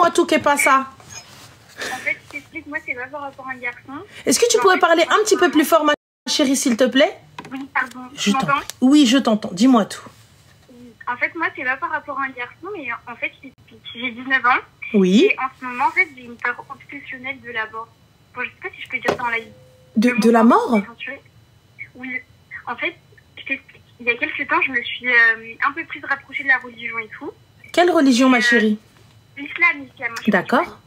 Dis-moi tout, qu'est pas ça. En fait, je t'explique, moi, c'est pas par rapport à un garçon. Est-ce que tu pourrais parler un petit peu plus fort, ma chérie, s'il te plaît? Oui, pardon. Je Tu m'entends? Oui, je t'entends. Dis-moi tout. En fait, moi, c'est pas par rapport à un garçon, mais en fait, j'ai 19 ans. Oui. Et en ce moment, en fait, j'ai une peur obsessionnelle de la mort. Bon, je sais pas si je peux dire ça en live. De la mort? Oui. En fait, je t'explique. Il y a quelques temps, je me suis un peu plus rapprochée de la religion et tout. Quelle religion, ma chérie? L'islam. D'accord.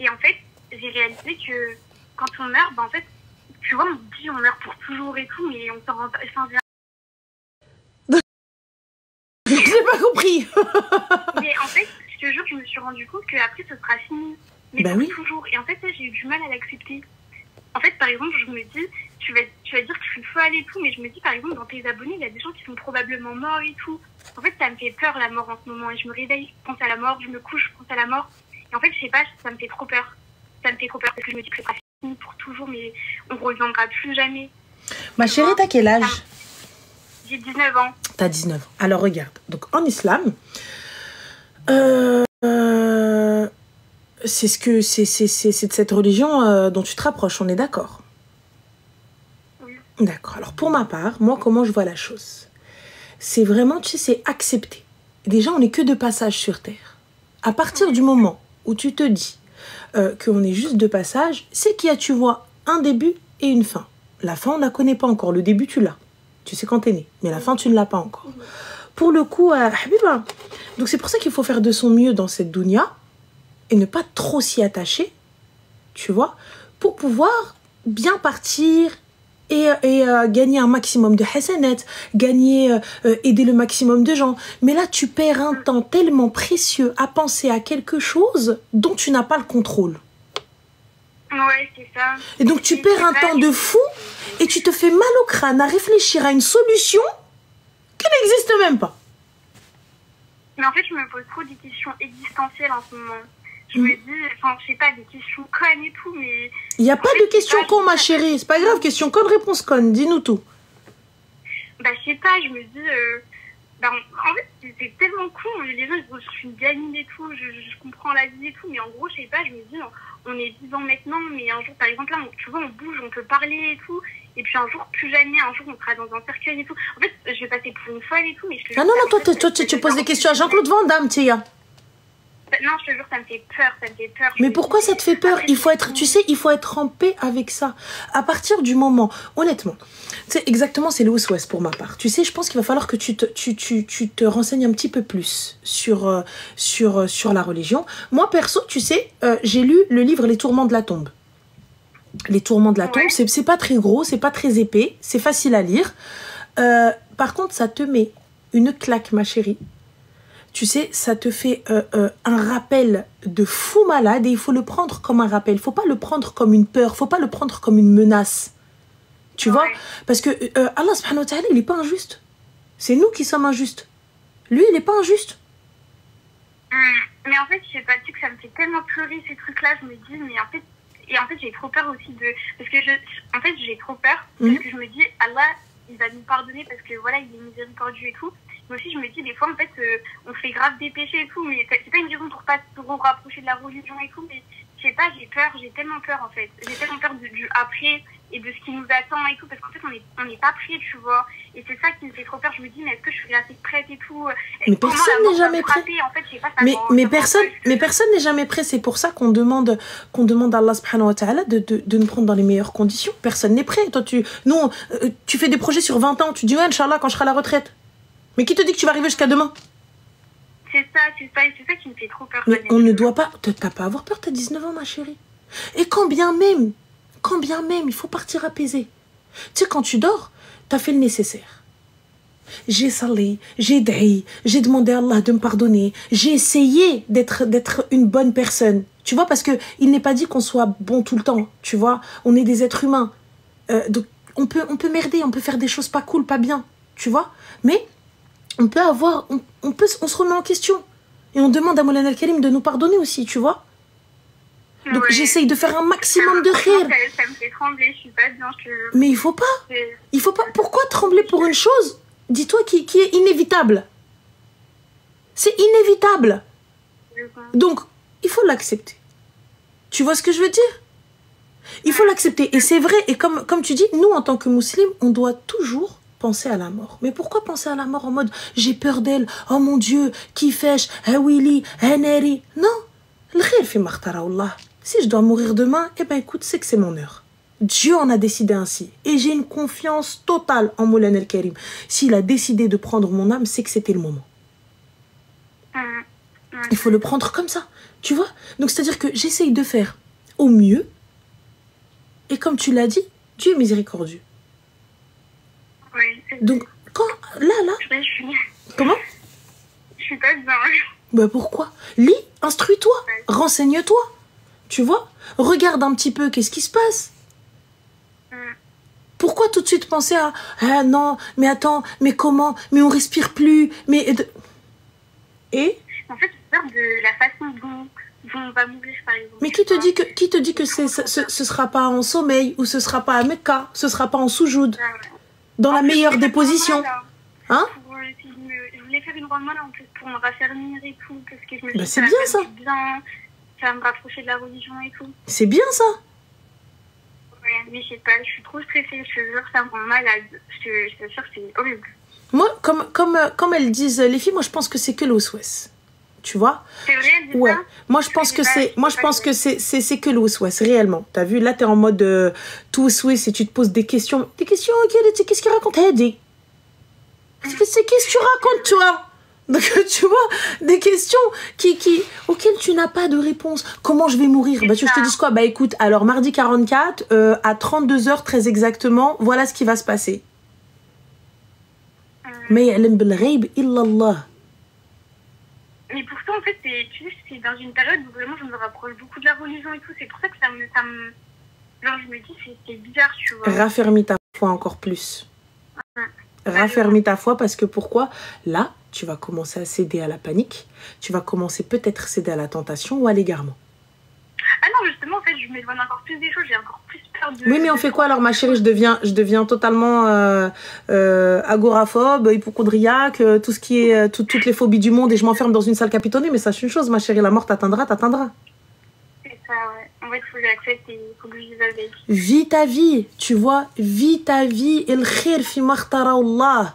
Et en fait, j'ai réalisé que quand on meurt, bah, en fait, tu vois, on dit on meurt pour toujours et tout, mais on s'en rend pas. Enfin, j'ai pas compris. Mais en fait, je te jure, je me suis rendu compte qu'après, ce sera fini. Mais bah pour oui. toujours. Et en fait, j'ai eu du mal à l'accepter. En fait, par exemple, je me dis, tu vas dire que je suis folle et tout, mais je me dis, par exemple, dans tes abonnés, il y a des gens qui sont probablement morts et tout. En fait, ça me fait peur, la mort, en ce moment. Et je me réveille, je pense à la mort, je me couche, je pense à la mort. Et en fait, je sais pas, ça me fait trop peur. Ça me fait trop peur parce que je me dis que ce sera fini pour toujours, mais on ne reviendra plus jamais. Ma chérie, t'as quel âge? J'ai 19 ans. T'as 19 ans. Alors, regarde. Donc, en islam, c'est de cette religion dont tu te rapproches, on est d'accord? Oui. D'accord. Alors, pour ma part, moi, comment je vois la chose? C'est vraiment, tu sais, c'est accepter. Déjà, on n'est que de passage sur Terre. À partir du moment où tu te dis qu'on est juste de passage, c'est qu'il y a, tu vois, un début et une fin. La fin, on ne la connaît pas encore. Le début, tu l'as. Tu sais quand t'es né. Mais la fin, tu ne l'as pas encore. Pour le coup, Habiba, donc c'est pour ça qu'il faut faire de son mieux dans cette dunya et ne pas trop s'y attacher, tu vois, pour pouvoir bien partir et gagner un maximum de hasanat, aider le maximum de gens. Mais là, tu perds un temps tellement précieux à penser à quelque chose dont tu n'as pas le contrôle. Ouais, c'est ça. Et donc, tu perds un temps de fou et tu te fais mal au crâne à réfléchir à une solution qui n'existe même pas. Mais en fait, je me pose trop des questions existentielles en ce moment. Je me dis, enfin, je sais pas, des questions connes et tout, mais... Il n'y a pas de questions connes, ma chérie. C'est pas grave, question conne, réponse conne. Dis-nous tout. Bah, je sais pas, je me dis... en fait, c'est tellement con. Les gens, je suis une gamine et tout, je comprends la vie et tout, mais en gros, je sais pas, je me dis, on est vivant maintenant, mais un jour, par exemple, là, tu vois, on bouge, on peut parler et tout, et puis un jour, plus jamais, un jour, on sera dans un cercueil et tout. En fait, je vais passer pour une folle et tout, mais je te jure... Ah non, non, toi, tu poses des questions à Jean-Claude Van Damme, Tia. Non, je te jure, ça me fait peur, ça me fait peur. Mais pourquoi ça te fait peur? Il faut être, tu sais, il faut être en paix avec ça. À partir du moment, honnêtement, c'est exactement, c'est le West pour ma part. Tu sais, je pense qu'il va falloir que tu te renseignes un petit peu plus sur la religion. Moi, perso, tu sais, j'ai lu le livre Les Tourments de la tombe. Les Tourments de la tombe, c'est pas très gros, c'est pas très épais, c'est facile à lire. Par contre, ça te met une claque, ma chérie. Tu sais, ça te fait un rappel de fou malade et il faut le prendre comme un rappel. Il ne faut pas le prendre comme une peur, il ne faut pas le prendre comme une menace. Tu vois? Parce que Allah subhanahu wa ta'ala, il n'est pas injuste. C'est nous qui sommes injustes. Lui, il n'est pas injuste. Mais en fait, je sais pas, tu sais que ça me fait tellement pleurer ces trucs-là. Je me dis, mais en fait... Et en fait, j'ai trop peur aussi de... Parce que en fait, j'ai trop peur parce que je me dis, Allah, il va nous pardonner parce que voilà, il est miséricordieux et tout. Mais aussi, je me dis, des fois, en fait, on fait grave des péchés et tout, mais c'est pas une raison pour pas se rapprocher de la religion et tout, mais je sais pas, j'ai tellement peur, en fait. J'ai tellement peur du après et de ce qui nous attend et tout, parce qu'en fait, on n'est pas prêt, tu vois. Et c'est ça qui me fait trop peur. Je me dis, mais est-ce que je suis assez prête et tout? Mais personne n'est jamais prêt. En fait, je sais pas, mais personne n'est jamais prêt. C'est pour ça qu'on demande à Allah subhanahu wa ta'ala de nous prendre dans les meilleures conditions. Personne n'est prêt. Toi, tu fais des projets sur 20 ans. Tu dis, ouais, Inch'Allah, quand je serai à la retraite. Mais qui te dit que tu vas arriver jusqu'à demain? C'est ça qui me fait trop peur. Mais on ne doit pas... T'as pas à avoir peur, t'as 19 ans, ma chérie. Et quand bien même, il faut partir apaisé. Tu sais, quand tu dors, t'as fait le nécessaire. J'ai salé, j'ai daï, j'ai demandé à Allah de me pardonner. J'ai essayé d'être une bonne personne. Tu vois, parce que il n'est pas dit qu'on soit bon tout le temps. Tu vois, on est des êtres humains. Donc, on peut merder, on peut faire des choses pas cool, pas bien. Tu vois, mais... on se remet en question. Et on demande à Moulana Al-Karim de nous pardonner aussi, tu vois. Donc j'essaye de faire un maximum de khir. Ça me fait trembler, je suis pas bien. Mais il faut pas. Pourquoi trembler pour une chose, dis-toi, qui est inévitable? C'est inévitable. Donc, il faut l'accepter. Tu vois ce que je veux dire? Il faut l'accepter. Et c'est vrai, et comme tu dis, nous, en tant que musulmans, on doit toujours penser à la mort. Mais pourquoi penser à la mort en mode « j'ai peur d'elle, oh mon Dieu, qui fèche, hawili, haneri ». Non, le khir fi makhtara Allah. Si je dois mourir demain, eh ben écoute, c'est que c'est mon heure. Dieu en a décidé ainsi. Et j'ai une confiance totale en Moulana el-Karim. S'il a décidé de prendre mon âme, c'est que c'était le moment. Il faut le prendre comme ça, tu vois. Donc c'est-à-dire que j'essaye de faire au mieux. Et comme tu l'as dit, Dieu est miséricordieux. Oui. Donc, là. Comment? Je suis pas bien. Ben pourquoi? Lis, instruis-toi, renseigne-toi. Tu vois? Regarde un petit peu qu'est-ce qui se passe. Pourquoi tout de suite penser à ah non, mais attends, mais comment, mais on respire plus, mais et en fait, j'ai peur de la façon dont on va mourir, par exemple. Mais qui te dit que ce sera pas en sommeil ou ce sera pas à Mecca, ce sera pas en soujoud, dans la meilleure des positions, hein? Je voulais faire une randonnée en plus pour me raffermir et tout, parce que je me dis c'est bien ça. Ça va me rapprocher de la religion et tout. C'est bien ça. Ouais, mais je sais pas, je suis trop stressée, je te jure, ça me rend malade. Je te jure, c'est horrible. Moi, comme elles disent les filles, moi je pense que c'est que l'oswes. Tu vois? C'est vrai, dis ouais. ça. Moi je pense que c'est que l'oswes réellement. T'as vu, là t'es en mode tout oswes et tu te poses des questions. Qu'est-ce qu'il raconte? Qu'est-ce que tu racontes, toi? Donc, tu vois, des questions auxquelles tu n'as pas de réponse. Comment je vais mourir? Bah, tu veux que je te dise quoi? Bah, écoute, alors, mardi 44, à 32h, très exactement, voilà ce qui va se passer. Mais ya'lam bil ghaib illa Allah. Mais pourtant, en fait, tu sais, c'est dans une période où vraiment je me rapproche beaucoup de la religion et tout. C'est pour ça que ça me... Genre, je me dis, c'est bizarre, tu vois. Raffermis ta foi encore plus. Raffermis ta foi parce que pourquoi? Là, tu vas commencer à céder à la panique. Tu vas commencer peut-être à céder à la tentation ou à l'égarement. Ah non, justement, en fait, je m'éloigne encore plus des choses. J'ai encore plus peur de... Oui, mais on fait quoi alors, ma chérie? Je deviens totalement agoraphobe, hypochondriaque, tout ce qui est... toutes les phobies du monde et je m'enferme dans une salle capitonnée. Mais sache une chose, ma chérie, la mort t'atteindra. C'est ça, ouais. En fait, il faut que j'accepte et il faut que je vive avec. Vis ta vie, tu vois. Vis ta vie. El khir fi makhtara Allah.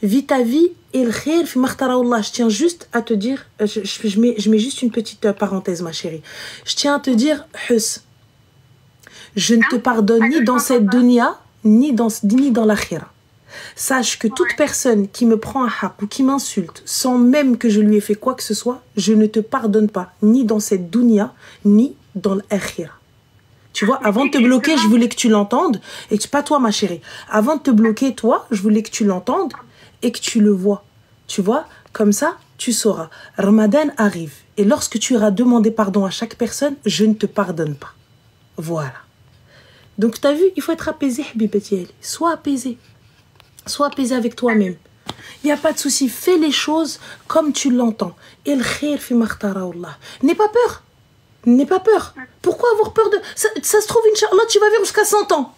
Vis ta vie. El khir fi makhtara Allah. Je tiens juste à te dire, je mets juste une petite parenthèse, ma chérie. Je tiens à te dire, Hus, je ne te pardonne ni dans cette dunya, ni dans l'akhira. Sache que toute personne qui me prend un haq ou qui m'insulte sans même que je lui ai fait quoi que ce soit, je ne te pardonne pas, ni dans cette dunya, ni dans l'akhira. Tu vois, avant de te bloquer, je voulais que tu l'entendes, et pas toi, ma chérie. Avant de te bloquer, toi, je voulais que tu l'entendes et que tu le vois. Tu vois, comme ça, tu sauras. Ramadan arrive, et lorsque tu iras demander pardon à chaque personne, je ne te pardonne pas. Voilà. Donc, tu as vu, il faut être apaisé, Habibati. Sois apaisé. Sois apaisé avec toi-même. Il n'y a pas de souci. Fais les choses comme tu l'entends. El khir fi makhtara Allah. N'aie pas peur. N'aie pas peur. Pourquoi avoir peur de... Ça se trouve, Inch'Allah, tu vas vivre jusqu'à 100 ans.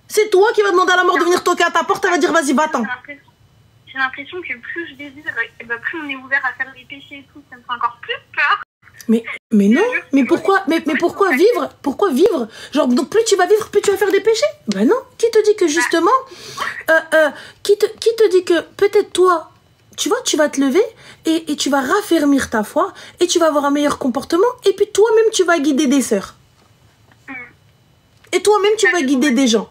C'est toi qui vas demander à la mort de venir toquer à ta porte. Elle va dire, vas-y, va-t'en. J'ai l'impression que plus je désire, plus on est ouvert à faire des péchés et tout. Ça me fait encore plus peur. Mais non, mais pourquoi vivre? Pourquoi vivre? Genre, donc plus tu vas vivre, plus tu vas faire des péchés? Ben non. Qui te dit que justement, qui te dit que peut-être toi, tu vois, tu vas te lever et tu vas raffermir ta foi et tu vas avoir un meilleur comportement et puis toi-même tu vas guider des sœurs. Et toi-même tu vas guider des gens.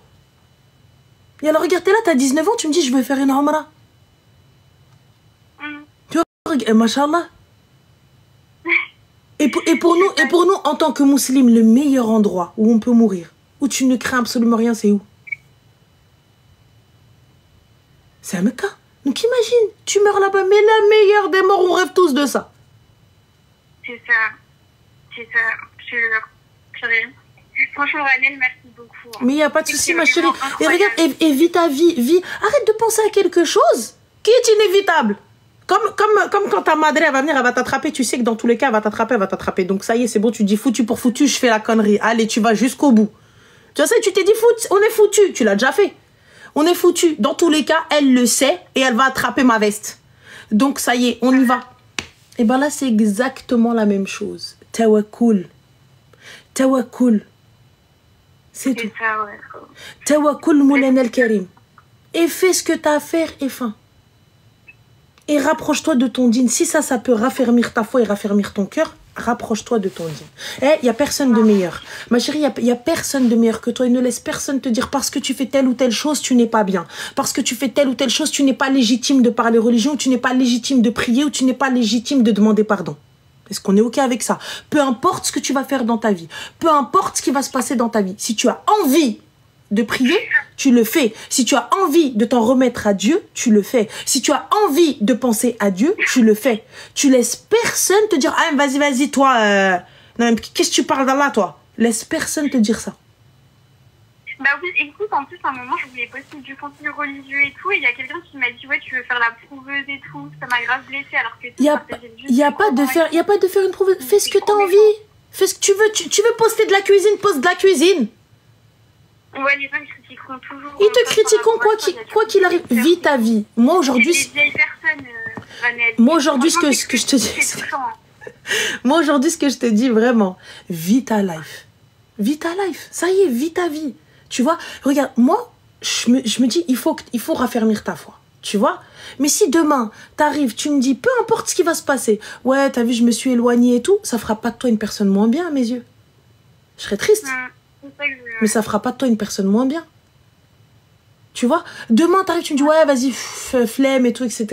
Et alors regarde, t'es là, t'as 19 ans, tu me dis je veux faire une umrah. Tu vois, machallah. Et pour nous, en tant que musulmans, le meilleur endroit où on peut mourir, où tu ne crains absolument rien, c'est où? C'est à Mecca. Donc imagine, tu meurs là-bas, mais la meilleure des morts, on rêve tous de ça. C'est ça. Franchement, Ranel, merci beaucoup. Mais il n'y a pas de souci, ma chérie. Et regarde, et vis ta vie. Arrête de penser à quelque chose qui est inévitable. Comme quand ta madre elle va venir, elle va t'attraper, tu sais que dans tous les cas, elle va t'attraper. Donc ça y est, c'est bon, tu dis foutu pour foutu, je fais la connerie. Allez, tu vas jusqu'au bout. Tu sais, tu t'es dit on est foutu, tu l'as déjà fait. On est foutu. Dans tous les cas, elle le sait et elle va attraper ma veste. Donc ça y est, on y va. Et ben là, c'est exactement la même chose. Tawakkul. Tawakkul. C'est tout. Ça, ouais. Tawakkul Moulana al-Karim. Et fais ce que tu as à faire et fin. Et rapproche-toi de ton dîn. Si ça peut raffermir ta foi et raffermir ton cœur, rapproche-toi de ton dîn. Il n'y a personne de meilleur. Ma chérie, il n'y a personne de meilleur que toi. Et ne laisse personne te dire parce que tu fais telle ou telle chose, tu n'es pas bien. Parce que tu fais telle ou telle chose, tu n'es pas légitime de parler religion, ou tu n'es pas légitime de prier, ou tu n'es pas légitime de demander pardon. Est-ce qu'on est OK avec ça? Peu importe ce que tu vas faire dans ta vie, peu importe ce qui va se passer dans ta vie, si tu as envie de prier, tu le fais. Si tu as envie de t'en remettre à Dieu, tu le fais. Si tu as envie de penser à Dieu, tu le fais. Tu laisses personne te dire « Ah, vas-y, toi, non, qu'est-ce que tu parles d'Allah, toi ?» Laisse personne te dire ça. Bah oui, écoute, en plus, à un moment, je voulais poster du contenu religieux et tout, et il y a quelqu'un qui m'a dit « Ouais, tu veux faire la prouveuse et tout ?» Ça m'a grave blessée, alors que... Il n'y a pas de faire une prouveuse. Fais ce que tu as envie. Fais ce que tu veux. Tu veux poster de la cuisine, poste de la cuisine. Ouais, les gens, ils critiqueront toujours. Ils te critiqueront quoi qu'il arrive. Vis ta vie. Moi, aujourd'hui... Moi, aujourd'hui, ce que je te dis... Moi, aujourd'hui, ce que je te dis, vraiment, vis ta life. Vis ta life. Ça y est, vis ta vie. Tu vois, regarde, moi, je me dis, il faut raffermir ta foi. Tu vois? Mais si demain, t'arrives, tu me dis, peu importe ce qui va se passer, ouais, t'as vu, je me suis éloignée et tout, ça fera pas de toi une personne moins bien à mes yeux. Je serais triste. Mais ça fera pas de toi une personne moins bien. Tu vois? Demain, t'arrives, tu me dis, ouais, vas-y, flemme et tout, etc.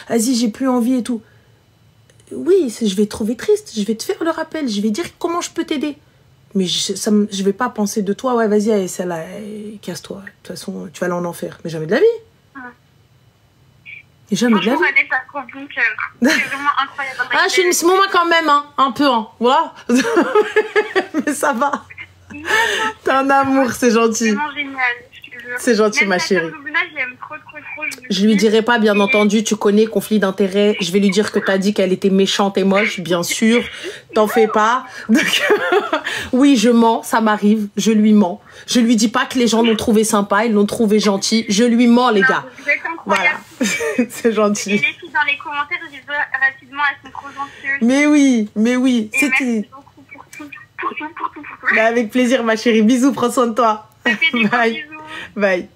Vas-y, j'ai plus envie et tout. Oui, je vais te trouver triste. Je vais te faire le rappel. Je vais dire comment je peux t'aider. Mais je vais pas penser de toi, ouais, vas-y, allez, celle-là, casse-toi. De toute façon, tu vas aller en enfer. Mais jamais de la vie. Et jamais de la vie. C'est vraiment incroyable. Ah, je suis une moment quand même, hein. Un peu, hein. Voilà. Mais ça va. T'es un amour, c'est gentil. C'est vraiment génial. C'est gentil, ma chérie. J'aime trop. Je lui dirai pas, bien entendu, tu connais, conflit d'intérêts. Je vais lui dire que t'as dit qu'elle était méchante et moche, bien sûr. T'en fais pas. Donc, oui, je mens, ça m'arrive. Je lui mens. Je lui dis pas que les gens l'ont trouvé sympa, ils l'ont trouvé gentil. Je lui mens, les gars. Voilà. C'est gentil. Et les filles dans les commentaires, je dis rapidement, elles sont trop gentilleuses. Mais oui. C'était... Pour tout. Bah, avec plaisir, ma chérie. Bisous, prends soin de toi. Bye. Bye.